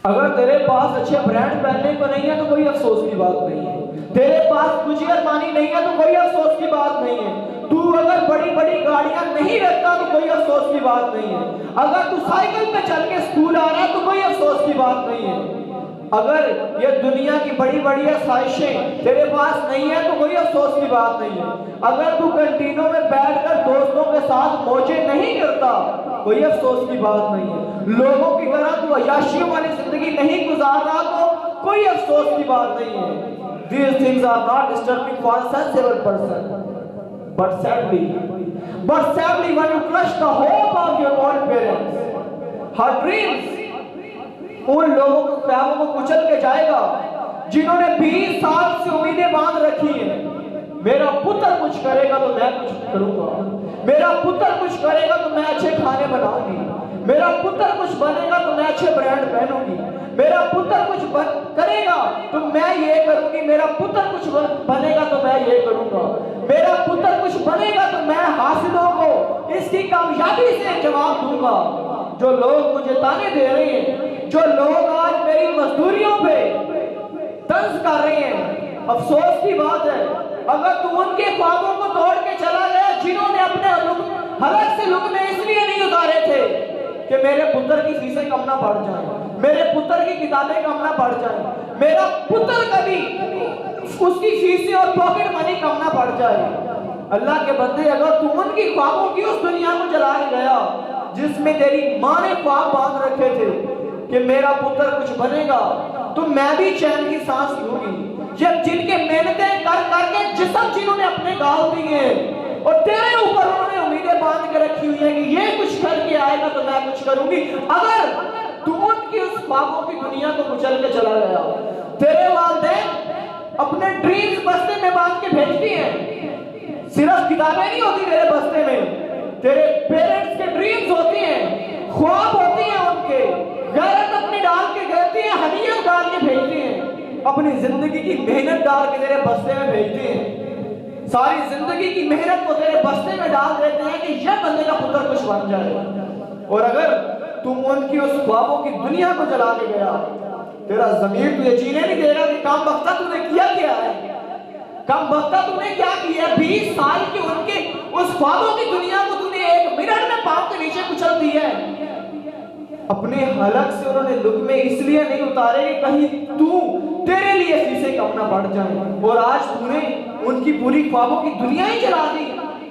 اگر تیرے پاس اچھے برانڈ پہننے کو نہیں ہے تو کوئی افسوس کی بات نہیں ہے. تیرے پاس کچھ ارمانی نہیں ہے تو کوئی افسوس کی بات نہیں ہے. تو اگر بڑی بڑی گاڑیاں نہیں رکھتا تو کوئی افسوس کی بات نہیں ہے. اگر تو سائیکل پہ چل کے اسکول آ رہا ہے تو کوئی افسوس کی بات نہیں ہے. اگر یہ دنیا کی بڑی بڑی آسائشیں تیرے پاس نہیں ہے تو کوئی افسوس کی بات نہیں ہے. اگر تو کنٹینوں میں بیٹھ کر دوستوں کے ساتھ موجے نہیں کرتا کوئی افسوس کی بات نہیں ہے. لوگوں کی طرح تو عیاشیوں والی زندگی نہیں گزار رہا تو کوئی افسوس کی بات نہیں ہے. These things are not disturbing for a sensible person. But sadly, when you crush the hope of your own parents, her dreams, ان لوگوں کے خوابوں کو کچل کے جائے گا جنہوں نے 20 سال سے امیدیں باندھ رکھی ہیں. میرا پتر کچھ کرے گا تو میں کچھ کروں گا. میرا پتر کچھ کرے گا تو میں اچھے کھانے بناؤں گی. میرا پتر کچھ بنے گا تو میں اچھے برانڈ پہنوں گی. میرا پتر کچھ کرے گا تو میں یہ کروں گی. میرا پتر کچھ بنے گا تو میں یہ کروں گا. میرا پتر کچھ بنے گا تو میں حاسدوں کو اس کی کامیابی سے جواب دوں گا. جو لوگ مجھے تانے دے رہے ہیں، جو لوگ آج میری مزدوریوں پہ طنز کر رہے ہیں، افسوس کی بات ہے اگر تم ان کے خوابوں کو توڑ کے چلا گیا جنہوں نے اپنے حلق سے لقمے اس لیے نہیں اتارے تھے کہ میرے پتر کی فیسیں کم نہ بڑھ جائیں، میرے پتر کی کتابیں کم نہ بڑھ جائیں، میرا پتر کبھی اس کی فیسیں اور پاکٹ منی کم نہ بڑھ جائے. اللہ کے بندے، اگر تم ان کی خوابوں کی اس دنیا کو جلا کے گیا جس میں تیری ماں نے خواب باندھ رکھے تھے کہ میرا پتر کچھ بنے گا تو میں بھی چین کی سانس لوں گی. جب جن کے محنتیں کر کر کے جسم جنہوں نے اپنے گاؤں دیے اور تیرے اوپر انہوں نے امیدیں باندھ کے رکھی ہوئی ہیں کہ یہ کچھ کر کے آئے گا تو میں کچھ کروں گی، اگر تم ان کی اس خوابوں کی دنیا کو کچل کے چلا گیا. تیرے والدین اپنے ڈریمز بستے میں باندھ کے بھیجتی ہیں. صرف کتابیں نہیں ہوتی میرے بستے میں، تیرے پیرنٹس کے ڈریمز ہوتی ہیں، خواب ہوتی ہیں ان کے. غیرت اپنی ڈال کے گھرتی ہیں، ہدیت ڈال کے بھیجتی ہیں، اپنی زندگی کی محنت ڈال کے تیرے بستے میں بھیجتی ہیں. ساری زندگی کی محنت کو تیرے بستے میں ڈال دیتے ہیں کہ یہ بندے کا پتر کچھ بن جائے. اور اگر تم ان کی اس خوابوں کی دنیا کو جلا کے گیا، تیرا ضمیر تجھے جینے نہیں دے گا کہ کام وقتہ تو نے کیا ہے. کم وقتہ تم نے کیا کیا؟ 20 سال کی ان کے اس خوابوں کی دنیا کو تم نے ایک منٹ میں پاؤں کے نیچے کچل دی ہے. اپنے حلق سے انہوں نے لقمے اس لیے نہیں اتارے کہ کہیں تیرے لیے فیسیں کم نہ بڑھ جائیں، اور آج تم نے ان کی پوری خوابوں کی دنیا ہی جلا دی.